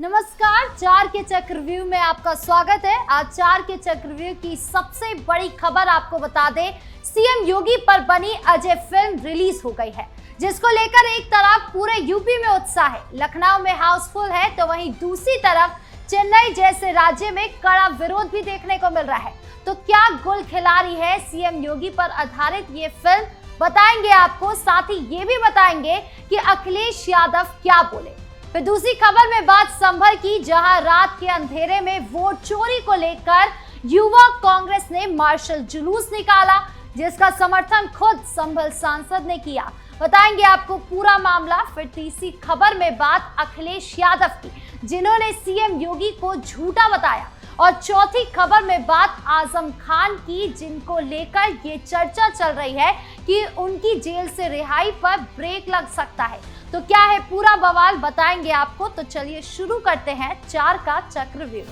नमस्कार, चार के चक्रव्यूह में आपका स्वागत है। आज चार के चक्रव्यूह की सबसे बड़ी खबर आपको बता दें, सीएम योगी पर बनी अजय फिल्म रिलीज हो गई है, जिसको लेकर एक तरफ पूरे यूपी में उत्साह है, लखनऊ में हाउसफुल है, तो वहीं दूसरी तरफ चेन्नई जैसे राज्य में कड़ा विरोध भी देखने को मिल रहा है। तो क्या गुल खिला रही है सीएम योगी पर आधारित ये फिल्म, बताएंगे आपको। साथ ही ये भी बताएंगे कि अखिलेश यादव क्या बोले। फिर दूसरी खबर में बात संभल की, जहां रात के अंधेरे में वोट चोरी को लेकर युवा कांग्रेस ने मार्शल जुलूस निकाला, जिसका समर्थन खुद संभल सांसद ने किया। बताएंगे आपको पूरा मामला। फिर तीसरी खबर में बात अखिलेश यादव की, जिन्होंने सीएम योगी को झूठा बताया। और चौथी खबर में बात आजम खान की, जिनको लेकर ये चर्चा चल रही है कि उनकी जेल से रिहाई पर ब्रेक लग सकता है। तो क्या है पूरा बवाल, बताएंगे आपको। तो चलिए शुरू करते हैं चार का चक्रव्यूह।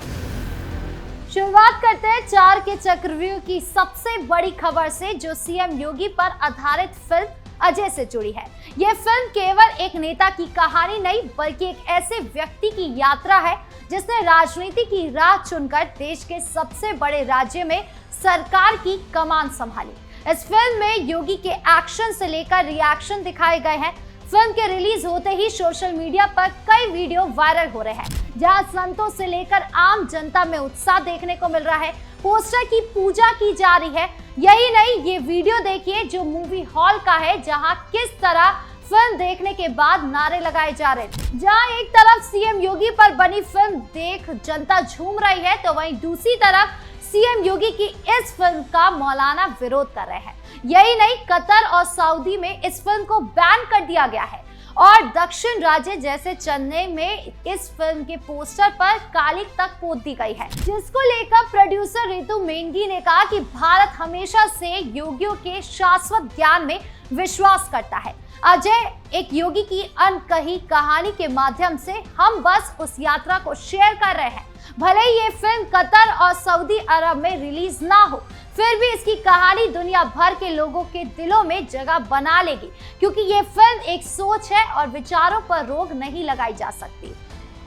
शुरुआत करते हैं चार के चक्रव्यूह की सबसे बड़ी खबर से, जो सीएम योगी पर आधारित फिल्म अजय से जुड़ी है। यह फिल्म केवल एक नेता की कहानी नहीं, बल्कि एक ऐसे व्यक्ति की यात्रा है जिसने राजनीति की राह चुनकर देश के सबसे बड़े राज्य में सरकार की कमान संभाली। इस फिल्म में योगी के एक्शन से लेकर रिएक्शन दिखाए गए हैं। फिल्म के रिलीज होते ही सोशल मीडिया पर कई वीडियो वायरल हो रहे हैं, जहां संतों से लेकर आम जनता में उत्साह देखने को मिल रहा है। पोस्टर की पूजा की जा रही है। यही नहीं, ये वीडियो देखिए जो मूवी हॉल का है, जहां किस तरह फिल्म देखने के बाद नारे लगाए जा रहे हैं। जहां एक तरफ सीएम योगी पर बनी फिल्म देख जनता झूम रही है, तो वहीं दूसरी तरफ सीएम योगी की इस फिल्म का मौलाना विरोध कर रहे हैं। यही नहीं, कतर और सऊदी में इस फिल्म को बैन कर दिया गया है और दक्षिण राज्य जैसे चेन्नई में इस फिल्म के पोस्टर पर कालिक तक पोत दी गई है, जिसको लेकर प्रोड्यूसर रितु मेंगी ने कहा कि भारत हमेशा से योगियों के शाश्वत ज्ञान में विश्वास करता है। अजय एक योगी की अनकही कहानी के माध्यम से हम बस उस यात्रा को शेयर कर रहे हैं। भले ही ये फिल्म कतर और सऊदी अरब में रिलीज ना हो, फिर भी इसकी कहानी दुनिया भर के लोगों के दिलों में जगह बना लेगी, क्योंकि ये फिल्म एक सोच है और विचारों पर रोक नहीं लगाई जा सकती।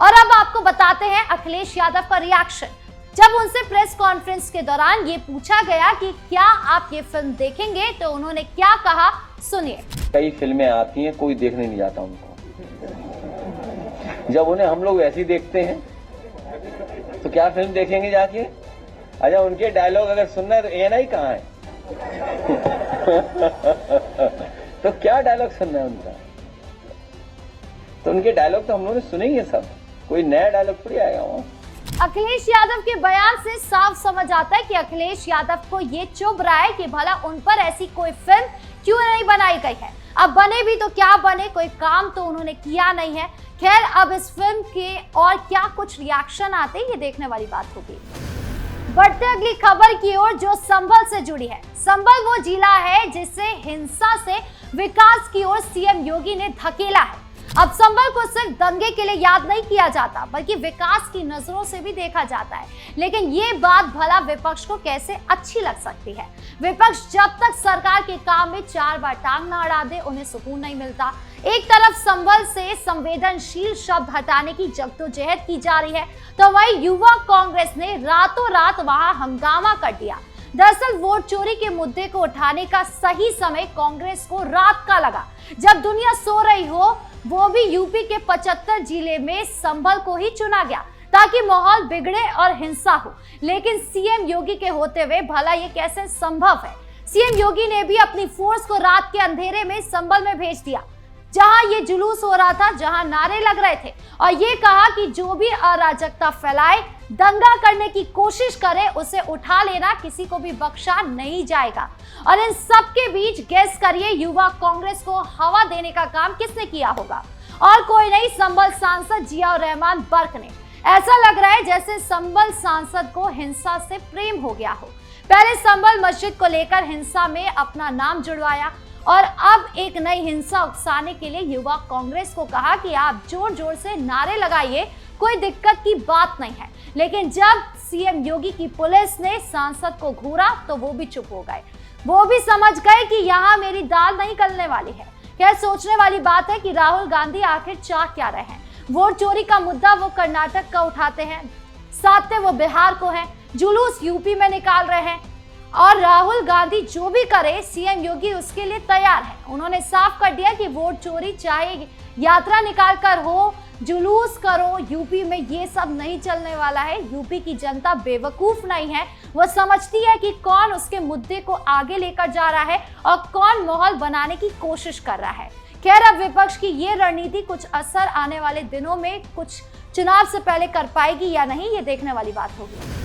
और अब आपको बताते हैं अखिलेश यादव का रिएक्शन, जब उनसे प्रेस कॉन्फ्रेंस के दौरान ये पूछा गया कि क्या आप ये फिल्म देखेंगे, तो उन्होंने क्या कहा, सुनिए। कई फिल्में आती हैं, कोई देखने नहीं जाता उनको। जब उन्हें हम लोग ऐसी देखते हैं तो क्या फिल्म देखेंगे जाके? अच्छा, उनके डायलॉग अगर सुनना है तो ए नहीं कहाँ है तो क्या डायलॉग सुनना है उनका? तो उनके डायलॉग तो हम लोगों ने सुने ही है सब, कोई नया डायलॉग थोड़ी आएगा वहाँ। अखिलेश यादव के बयान से साफ समझ आता है कि अखिलेश यादव को ये चुभ रहा है कि भला उन पर ऐसी कोई फिल्म क्यों नहीं बनाई गई है। अब बने भी तो क्या बने, कोई काम तो उन्होंने किया नहीं है। खैर, अब इस फिल्म के और क्या कुछ रिएक्शन आते हैं, ये देखने वाली बात होगी। बढ़ते अगली खबर की ओर, जो संभल से जुड़ी है। संभल वो जिला है जिसे हिंसा से विकास की ओर सीएम योगी ने धकेला है। अब संभल को सिर्फ दंगे के लिए याद नहीं किया जाता, बल्कि विकास की नजरों से भी देखा जाता है। लेकिन ये बात भला विपक्ष को कैसे अच्छी लग सकती है? विपक्ष जब तक सरकार के काम में चार बार टांग न अड़ा दे, उन्हें सुकून नहीं मिलता। एक तरफ संभल से संवेदनशील शब्द हटाने की जद्दोजहद की जा रही है, तो वहीं युवा कांग्रेस ने रातों रात वहां हंगामा कर दिया। दरअसल वोट चोरी के मुद्दे को उठाने का सही समय कांग्रेस को रात का लगा, जब दुनिया सो रही हो। वो भी यूपी के 75 जिले में संभल को ही चुना गया, ताकि माहौल बिगड़े और हिंसा हो। लेकिन सीएम योगी के होते हुए भला ये कैसे संभव है? सीएम योगी ने भी अपनी फोर्स को रात के अंधेरे में संभल में भेज दिया, जहां ये जुलूस हो रहा था, जहां नारे लग रहे थे, और ये कहा कि जो भी अराजकता फैलाए, दंगा करने की कोशिश करे, उसे उठा लेना किसी को भी बख्शा नहीं जाएगा। और इन सब के बीच गेस करिए, युवा कांग्रेस को हवा देने का काम किसने किया होगा? और कोई नहीं, संभल सांसद जिया रहमान बर्क ने। ऐसा लग रहा है जैसे संभल सांसद को हिंसा से प्रेम हो गया हो। पहले संभल मस्जिद को लेकर हिंसा में अपना नाम जुड़वाया, और अब एक नई हिंसा उकसाने के लिए युवा कांग्रेस को कहा कि आप जोर जोर से नारे लगाइए, कोई दिक्कत की बात नहीं है। लेकिन जब सीएम योगी की पुलिस ने सांसद को घूरा, तो वो भी चुप हो गए। वो भी समझ गए कि यहाँ मेरी दाल नहीं गलने वाली है। खैर, सोचने वाली बात है कि राहुल गांधी आखिर चाह क्या रहे हैं। वोट चोरी का मुद्दा वो कर्नाटक का उठाते हैं, साधते वो बिहार को है, जुलूस यूपी में निकाल रहे हैं और राहुल गांधी जो भी करे सीएम योगी उसके लिए तैयार है। उन्होंने साफ कर दिया कि वोट चोरी चाहे यात्रा निकाल कर हो, जुलूस करो, यूपी में ये सब नहीं चलने वाला है। यूपी की जनता बेवकूफ नहीं है, वो समझती है कि कौन उसके मुद्दे को आगे लेकर जा रहा है और कौन माहौल बनाने की कोशिश कर रहा है। खैर, अब विपक्ष की ये रणनीति कुछ असर आने वाले दिनों में कुछ चुनाव से पहले कर पाएगी या नहीं, ये देखने वाली बात होगी।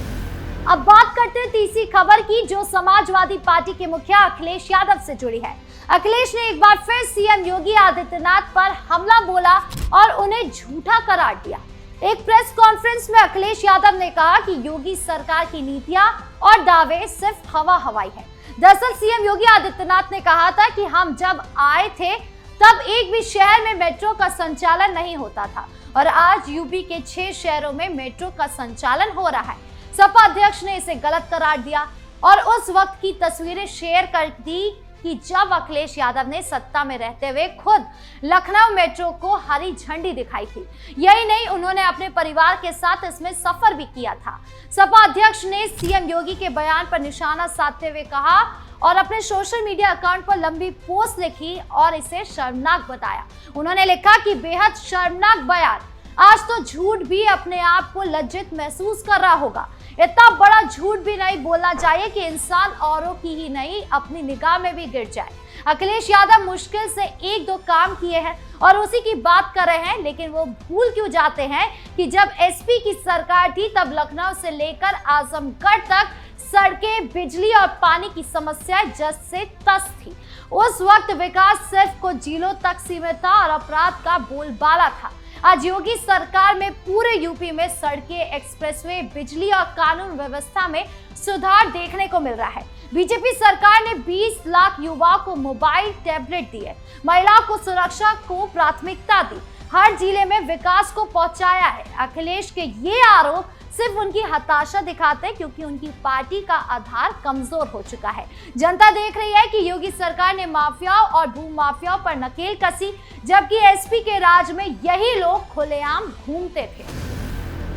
अब बात करते हैं तीसरी खबर की, जो समाजवादी पार्टी के मुखिया अखिलेश यादव से जुड़ी है। अखिलेश ने एक बार फिर सीएम योगी आदित्यनाथ पर हमला बोला और उन्हें झूठा करार दिया। एक प्रेस कॉन्फ्रेंस में अखिलेश यादव ने कहा कि योगी सरकार की नीतियां और दावे सिर्फ हवा हवाई है। दरअसल सीएम योगी आदित्यनाथ ने कहा था कि हम जब आए थे तब एक भी शहर में मेट्रो का संचालन नहीं होता था और आज यूपी के 6 शहरों में मेट्रो का संचालन हो रहा है। सपा अध्यक्ष ने इसे गलत करार दिया और उस वक्त की तस्वीरें शेयर कर दी कि जब अखिलेश यादव ने सत्ता में रहते हुए खुद लखनऊ मेट्रो को हरी झंडी दिखाई थी। यही नहीं, उन्होंने अपने परिवार के साथ इसमें सफर भी किया था। सपा अध्यक्ष ने सीएम योगी के बयान पर निशाना साधते हुए कहा और अपने सोशल मीडिया अकाउंट पर लंबी पोस्ट लिखी और इसे शर्मनाक बताया। उन्होंने लिखा कि बेहद शर्मनाक बयान, आज तो झूठ भी अपने आप को लज्जित महसूस कर रहा होगा। इतना बड़ा झूठ भी नहीं बोलना चाहिए कि इंसान औरों की ही नहीं अपनी निगाह में भी गिर जाए। अखिलेश यादव मुश्किल से 1-2 काम किए हैं और उसी की बात कर रहे हैं, लेकिन वो भूल क्यों जाते हैं कि जब एसपी की सरकार थी तब लखनऊ से लेकर आजमगढ़ तक सड़कें, बिजली और पानी की समस्या जस से तस थी। उस वक्त विकास सिर्फ कुछ जिलों तक सीमित था और अपराध का बोलबाला था। आज योगी सरकार में पूरे यूपी में सड़कें, एक्सप्रेसवे, बिजली और कानून व्यवस्था में सुधार देखने को मिल रहा है। बीजेपी सरकार ने 20 लाख युवाओं को मोबाइल, टैबलेट दिए, महिलाओं को सुरक्षा को प्राथमिकता दी, हर जिले में विकास को पहुंचाया है। अखिलेश के ये आरोप सिर्फ उनकी हताशा दिखाते क्योंकि उनकी पार्टी का आधार कमजोर हो चुका है। जनता देख रही है कि योगी सरकार ने माफियाओं और भूमाफियाओं पर नकेल कसी, जबकि एसपी के राज में यही लोग खुलेआम घूमते थे।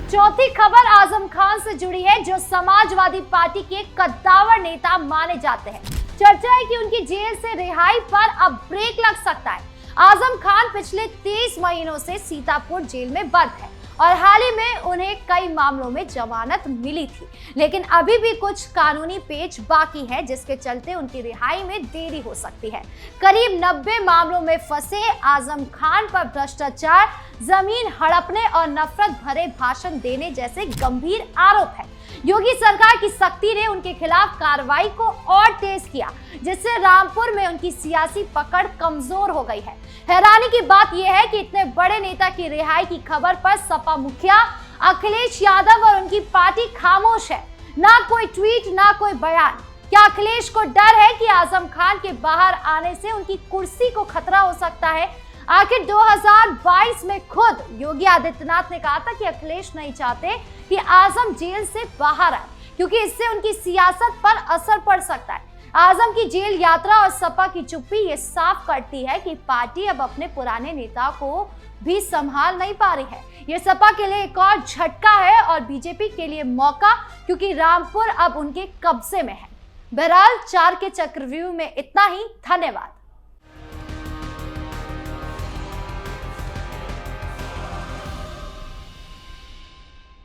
चौथी खबर आजम खान से जुड़ी है, जो समाजवादी पार्टी के कद्दावर नेता माने जाते हैं। चर्चा है कि उनकी जेल से रिहाई पर अब ब्रेक लग सकता है। आजम खान पिछले 23 महीनों से सीतापुर जेल में बंद है और हाल ही में उन्हें कई मामलों में जमानत मिली थी, लेकिन अभी भी कुछ कानूनी पेच बाकी है, जिसके चलते उनकी रिहाई में देरी हो सकती है। करीब 90 मामलों में फंसे आजम खान पर भ्रष्टाचार, जमीन हड़पने और नफरत भरे भाषण देने जैसे गंभीर आरोप है। योगी सरकार की सख्ती ने उनके खिलाफ कार्रवाई को और तेज किया, जिससे रामपुर में उनकी सियासी पकड़ कमजोर हो गई है। हैरानी की बात यह है कि इतने बड़े नेता की रिहाई की खबर पर सपा मुखिया अखिलेश यादव और उनकी पार्टी खामोश है। ना कोई ट्वीट, ना कोई बयान। क्या अखिलेश को डर है कि आजम खान के बाहर आने से उनकी कुर्सी को खतरा हो सकता है? आखिर 2022 में खुद योगी आदित्यनाथ ने कहा था कि अखिलेश नहीं चाहते कि आजम जेल से बाहर आए, क्योंकि इससे उनकी सियासत पर असर पड़ सकता है। आजम की जेल यात्रा और सपा की चुप्पी ये साफ करती है कि पार्टी अब अपने पुराने नेता को भी संभाल नहीं पा रही है। ये सपा के लिए एक और झटका है और बीजेपी के लिए मौका, क्योंकि रामपुर अब उनके कब्जे में है। बहरहाल 4 के चक्रव्यूह में इतना ही। धन्यवाद।